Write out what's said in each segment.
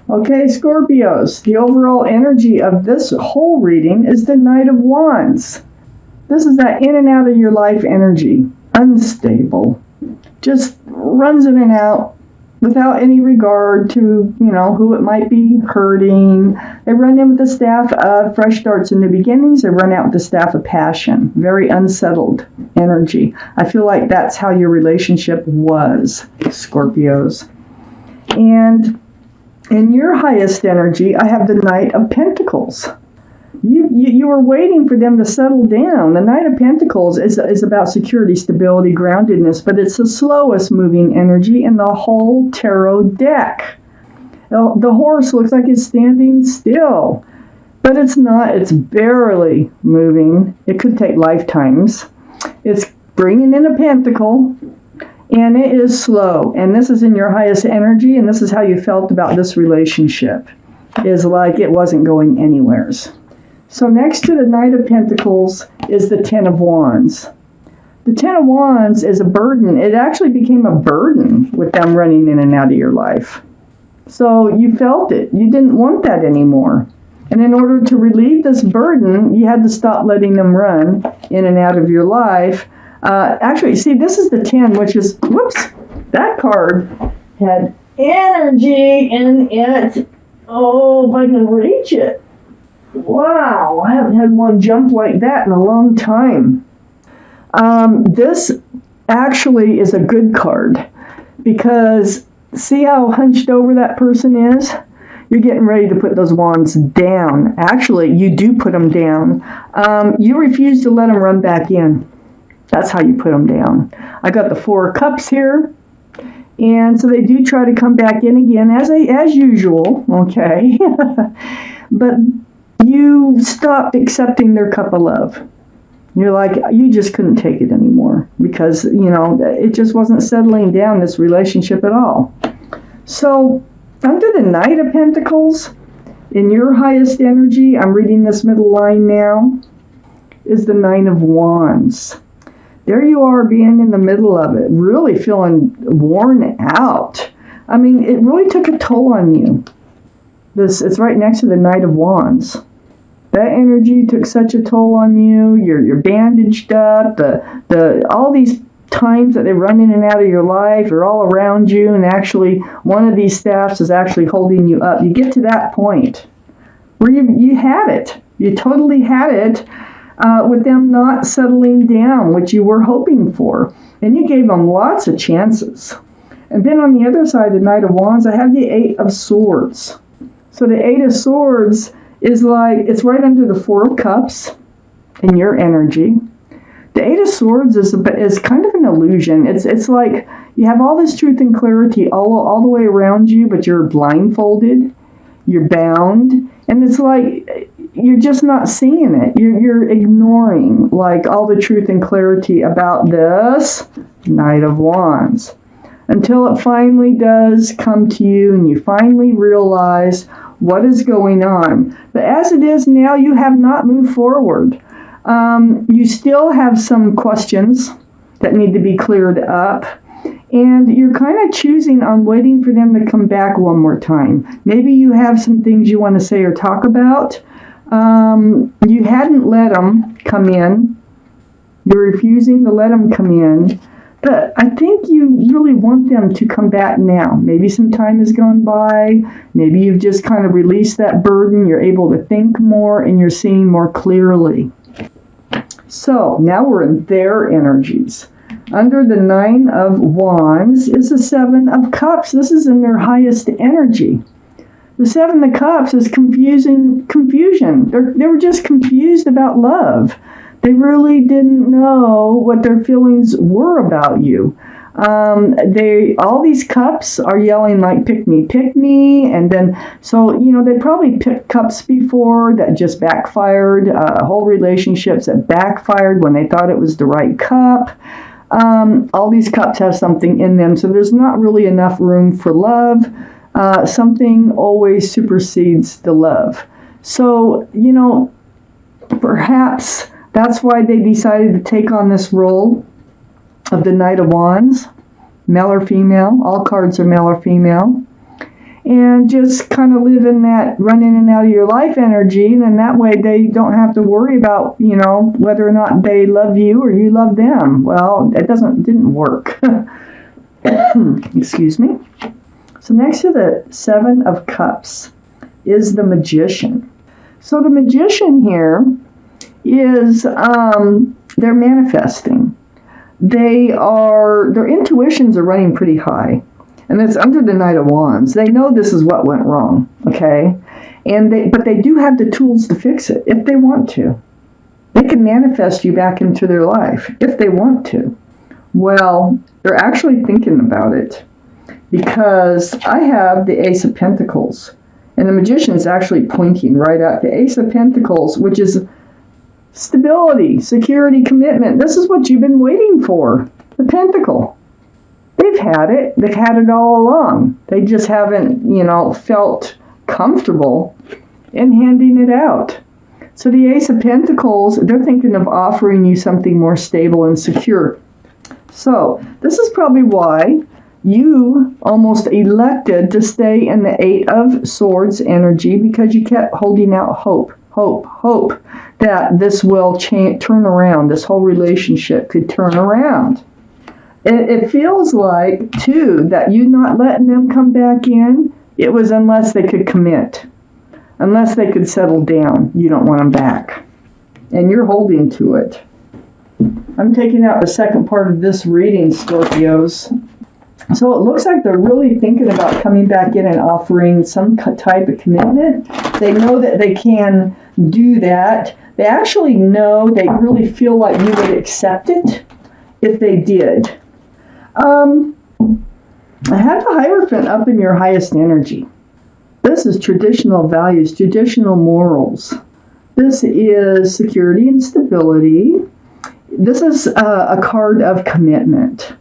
Okay, Scorpios, the overall energy of this whole reading is the Knight of Wands. This is that in and out of your life energy. Unstable. Just runs in and out without any regard to, who it might be hurting. They run in with the staff of fresh starts and new beginnings. They run out with the staff of passion. Very unsettled energy. I feel like that's how your relationship was, Scorpios. And in your highest energy, I have the Knight of Pentacles. You were waiting for them to settle down. The Knight of Pentacles is about security, stability, groundedness, but it's the slowest moving energy in the whole tarot deck. The horse looks like it's standing still, but it's not. It's barely moving. It could take lifetimes. It's bringing in a pentacle, and it is slow. And this is in your highest energy, and this is how you felt about this relationship, is like it wasn't going anywheres. So next to the Knight of Pentacles is the Ten of Wands. The Ten of Wands is a burden. It actually became a burden with them running in and out of your life. So you felt it. You didn't want that anymore. And in order to relieve this burden, you had to stop letting them run in and out of your life. Actually, see, this is the 10, which is, whoops, that card had energy in it. Oh, if I can reach it. Wow, I haven't had one jump like that in a long time. This actually is a good card because see how hunched over that person is? You're getting ready to put those wands down. Actually, you do put them down. You refuse to let them run back in. That's how you put them down. I got the Four of Cups here. And so they do try to come back in again as usual, okay? But you stopped accepting their cup of love. You're like, you just couldn't take it anymore because, it just wasn't settling down, this relationship at all. So under the Knight of Pentacles, in your highest energy, I'm reading this middle line now, is the Nine of Wands. There you are being in the middle of it, really feeling worn out. I mean, it really took a toll on you. It's right next to the Knight of Wands. That energy took such a toll on you. You're bandaged up. All these times that they run in and out of your life are all around you, and actually one of these staffs is actually holding you up. You get to that point where you had it. You totally had it with them not settling down, which you were hoping for. And you gave them lots of chances. And then on the other side, the Knight of Wands, I have the Eight of Swords. So the Eight of Swords is like, it's right under the Four of Cups in your energy. The Eight of Swords is kind of an illusion. It's like you have all this truth and clarity all the way around you, but you're blindfolded, you're bound, and it's like you're just not seeing it. You're ignoring like all the truth and clarity about this Knight of Wands until it finally does come to you and you finally realize what is going on. But as it is now, you have not moved forward. You still have some questions that need to be cleared up. And you're kind of choosing on waiting for them to come back one more time. Maybe you have some things you want to say or talk about. You hadn't let them come in. You're refusing to let them come in. But I think you really want them to come back now. Maybe some time has gone by. Maybe you've just kind of released that burden. You're able to think more and you're seeing more clearly. So now we're in their energies. Under the Nine of Wands is the Seven of Cups. This is in their highest energy. The Seven of Cups is confusion. They were just confused about love. They really didn't know what their feelings were about you. All these cups are yelling like, pick me. And then, so, they probably picked cups before that just backfired, whole relationships that backfired when they thought it was the right cup. All these cups have something in them, so there's not really enough room for love. Something always supersedes the love. So, perhaps that's why they decided to take on this role of the Knight of Wands, male or female. All cards are male or female. and just kind of live in that run in and out of your life energy, and then that way they don't have to worry about, whether or not they love you or you love them. Well, it didn't work. Excuse me. So next to the Seven of Cups is the Magician. So the Magician here is they're manifesting. Their intuitions are running pretty high. And it's under the Knight of Wands. They know this is what went wrong, okay? But they do have the tools to fix it if they want to. They can manifest you back into their life if they want to. Well, they're actually thinking about it, because I have the Ace of Pentacles, and the Magician is actually pointing right at the Ace of Pentacles, which is stability, security, commitment. This is what you've been waiting for, the Pentacle. They've had it. They've had it all along. They just haven't, felt comfortable in handing it out. So the Ace of Pentacles, they're thinking of offering you something more stable and secure. So this is probably why you almost elected to stay in the Eight of Swords energy, because you kept holding out hope that this will turn around. This whole relationship could turn around. It feels like, too, that you not letting them come back in, it was unless they could commit. Unless they could settle down, you don't want them back. And you're holding to it. I'm taking out the second part of this reading, Scorpios. So it looks like they're really thinking about coming back in and offering some type of commitment. They know that they can do that. They actually know, they really feel like you would accept it if they did. I have the Hierophant up in your highest energy. This is traditional values, traditional morals. This is security and stability. This is a card of commitment.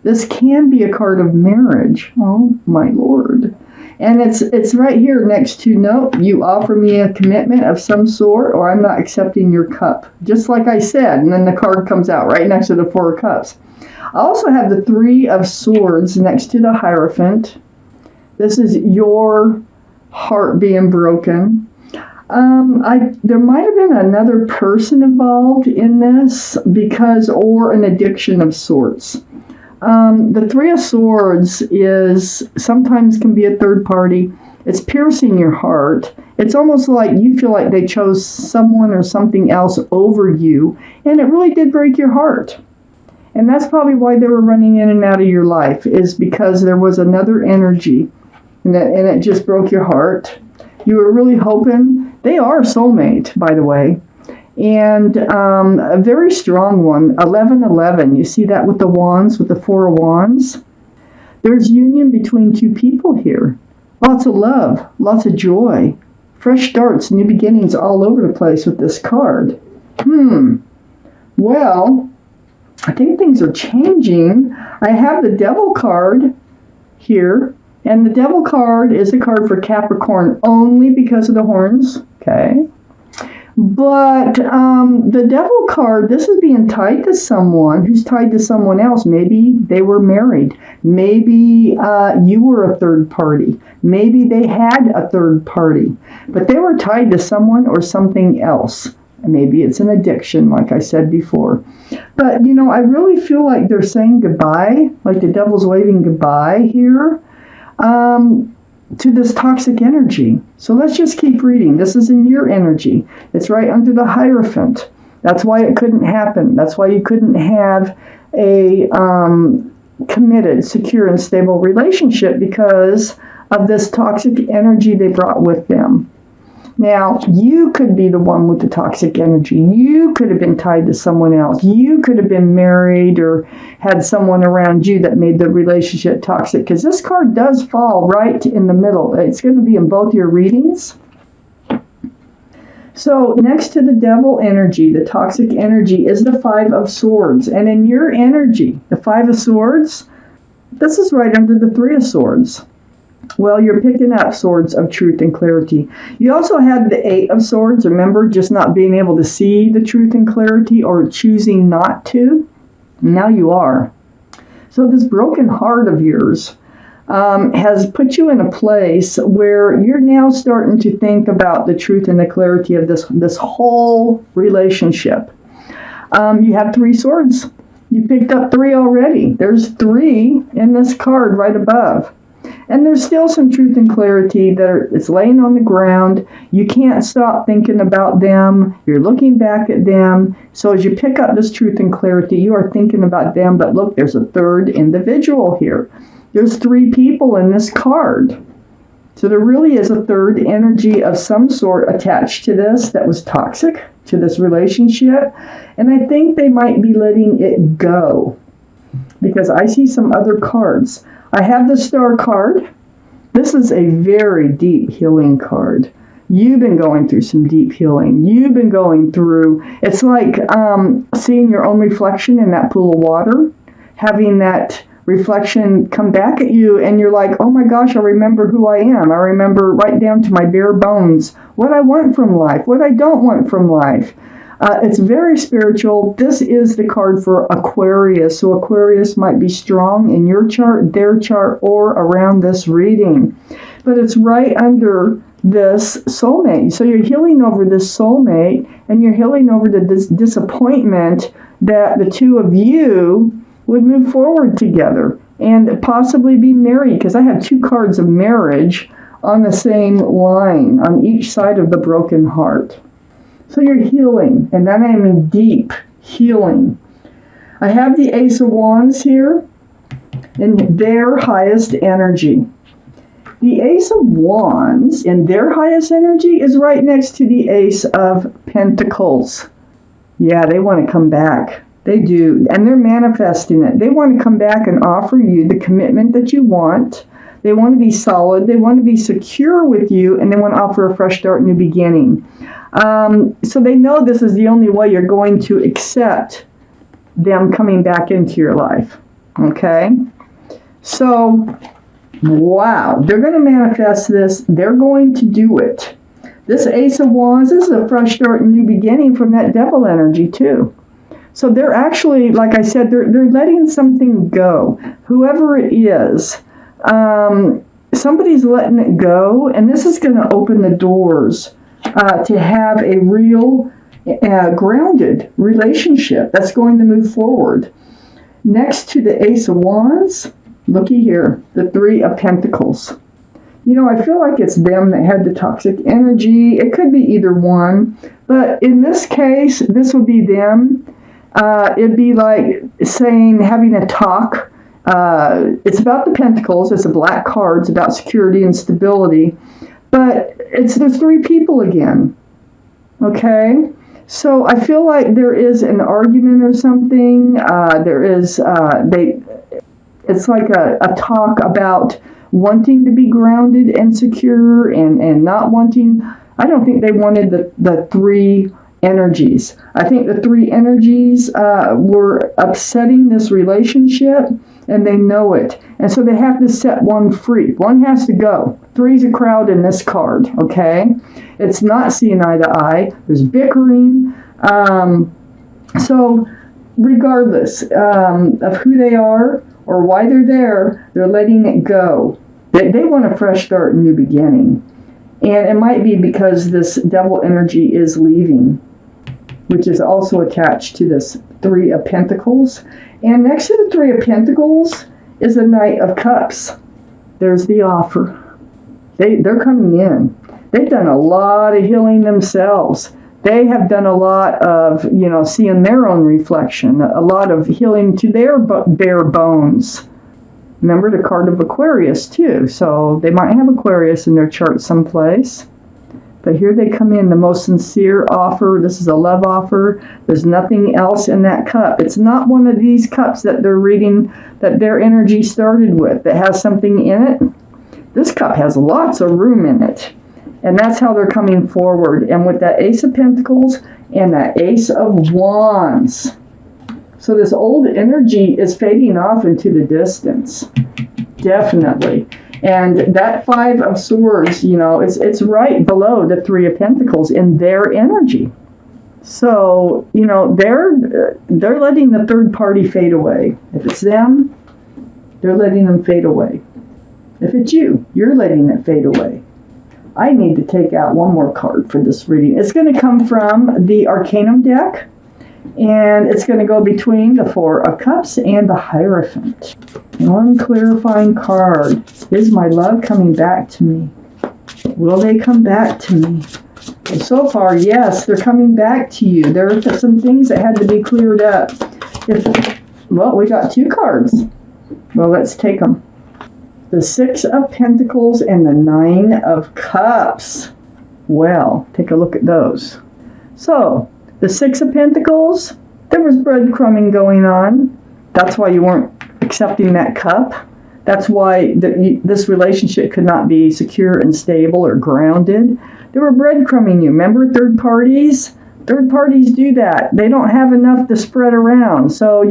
This can be a card of marriage. Oh, my Lord. And it's right here next to, nope, you offer me a commitment of some sort, or I'm not accepting your cup. Just like I said, and then the card comes out right next to the Four of Cups. I also have the Three of Swords next to the Hierophant. This is your heart being broken. There might have been another person involved in this, or an addiction of sorts. The Three of Swords sometimes can be a third party. It's piercing your heart. It's almost like you feel like they chose someone or something else over you, and it really did break your heart. And that's probably why they were running in and out of your life, is because there was another energy, and it just broke your heart. You were really hoping. They are a soulmate, by the way. And a very strong one, 1111. You see that with the wands, with the Four of Wands? There's union between two people here. Lots of love, lots of joy, fresh starts, new beginnings all over the place with this card. Well, I think things are changing. I have the Devil card here, and the Devil card is a card for Capricorn only because of the horns, okay? But the Devil card, this is being tied to someone who's tied to someone else. Maybe they were married. Maybe you were a third party. Maybe they had a third party. But they were tied to someone or something else. Maybe it's an addiction, like I said before. But, I really feel like they're saying goodbye, like the Devil's waving goodbye here, to this toxic energy. So let's just keep reading. This is in your energy. It's right under the Hierophant. That's why it couldn't happen. That's why you couldn't have a committed, secure, and stable relationship, because of this toxic energy they brought with them. Now, you could be the one with the toxic energy. You could have been tied to someone else. You could have been married or had someone around you that made the relationship toxic, because this card does fall right in the middle. It's going to be in both your readings. So next to the Devil energy, the toxic energy, is the Five of Swords. And in your energy, the Five of Swords, this is right under the Three of Swords. Well, you're picking up swords of truth and clarity. You also had the Eight of Swords. Remember, just not being able to see the truth and clarity, or choosing not to. Now you are. So this broken heart of yours, has put you in a place where you're now starting to think about the truth and the clarity of this whole relationship. You have 3 swords. You picked up 3 already. There's 3 in this card right above. And there's still some truth and clarity it's laying on the ground. You can't stop thinking about them. You're looking back at them. So as you pick up this truth and clarity, you are thinking about them. But look, there's a 3rd individual here. There's 3 people in this card. So there really is a 3rd energy of some sort attached to this that was toxic to this relationship. And I think they might be letting it go, because I see some other cards. I have the Star card. This is a very deep healing card. You've been going through some deep healing. You've been going through, it's like seeing your own reflection in that pool of water, having that reflection come back at you, and you're like, oh my gosh, I remember who I am. I remember right down to my bare bones what I want from life, what I don't want from life. It's very spiritual. This is the card for Aquarius. So Aquarius might be strong in your chart, their chart, or around this reading. But it's right under this soulmate. So you're healing over this soulmate, and you're healing over the disappointment that the two of you would move forward together and possibly be married, because I have 2 cards of marriage on the same line on each side of the broken heart. So you're healing, and then I mean deep healing. I have the Ace of Wands here in their highest energy. The Ace of Wands in their highest energy is right next to the Ace of Pentacles. Yeah, they want to come back. They do, and they're manifesting it. They want to come back and offer you the commitment that you want. They want to be solid. They want to be secure with you, and they want to offer a fresh start, new beginning. So they know this is the only way you're going to accept them coming back into your life. Okay? So, wow. They're going to manifest this. They're going to do it. This Ace of Wands, this is a fresh start and new beginning from that devil energy, too. So they're actually, like I said, they're letting something go. Whoever it is, somebody's letting it go, and this is going to open the doors to have a real grounded relationship that's going to move forward. Next to the Ace of Wands, looky here, the 3 of Pentacles. You know, I feel like it's them that had the toxic energy. It could be either one, but in this case, this would be them. It'd be like having a talk. It's about the Pentacles. It's a black card. It's about security and stability. But there's 3 people again. Okay? So I feel like there is an argument or something. It's like a talk about wanting to be grounded and secure and not wanting. I don't think they wanted the 3 energies. I think the 3 energies were upsetting this relationship, and they know it. And so they have to set one free. One has to go. 3's a crowd in this card, okay? It's not seeing eye to eye. There's bickering. So regardless of who they are or why they're letting it go. They want a fresh start and new beginning. And it might be because this devil energy is leaving, which is also attached to this 3 of Pentacles. And next to the 3 of Pentacles is the Knight of Cups. There's the offer. They're coming in. They've done a lot of healing themselves. They have done a lot of, seeing their own reflection, a lot of healing to their bare bones. Remember the card of Aquarius, too. So they might have Aquarius in their chart someplace. But here they come in, the most sincere offer. This is a love offer. There's nothing else in that cup. It's not one of these cups that they're reading that their energy started with that has something in it. This cup has lots of room in it. And that's how they're coming forward. And with that Ace of Pentacles and that Ace of Wands. So this old energy is fading off into the distance. Definitely. And that 5 of Swords, it's right below the 3 of Pentacles in their energy. So, they're letting the third party fade away. If it's them, they're letting them fade away. If it's you, you're letting it fade away. I need to take out one more card for this reading. It's going to come from the Arcanum deck, and it's going to go between the Four of Cups and the Hierophant. One clarifying card. Is my love coming back to me? Will they come back to me? Well, so far, yes, they're coming back to you. There are some things that had to be cleared up. Well, we got 2 cards. Well, let's take them. The Six of Pentacles and the Nine of Cups. Well, take a look at those. So, the Six of Pentacles, there was breadcrumbing going on. That's why you weren't accepting that cup. That's why this relationship could not be secure and stable or grounded. They were breadcrumbing you. Remember third parties? Third parties do that. They don't have enough to spread around. So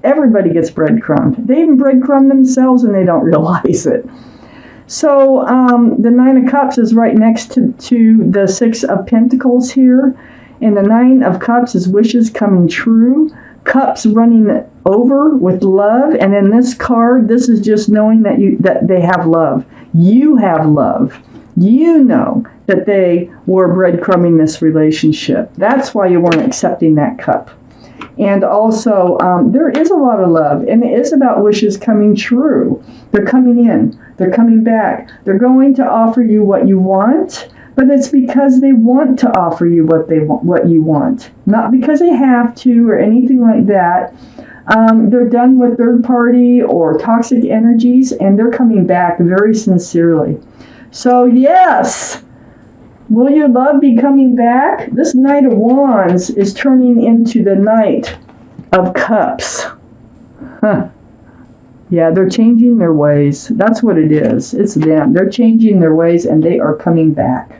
everybody gets breadcrumbed. They even breadcrumb themselves and they don't realize it. So the Nine of Cups is right next to the Six of Pentacles here. And the Nine of Cups is wishes coming true. Cups running over with love. And in this card, this is just knowing that they have love. You have love. You know that they were breadcrumbing this relationship. That's why you weren't accepting that cup. And also, there is a lot of love, and it is about wishes coming true. They're coming in. They're coming back. They're going to offer you what you want, but it's because they want to offer you what you want, not because they have to or anything like that. They're done with third party or toxic energies, and they're coming back very sincerely. So yes, will your love be coming back? This Knight of Wands is turning into the Knight of Cups. Huh. Yeah, they're changing their ways. That's what it is. It's them. They're changing their ways and they are coming back.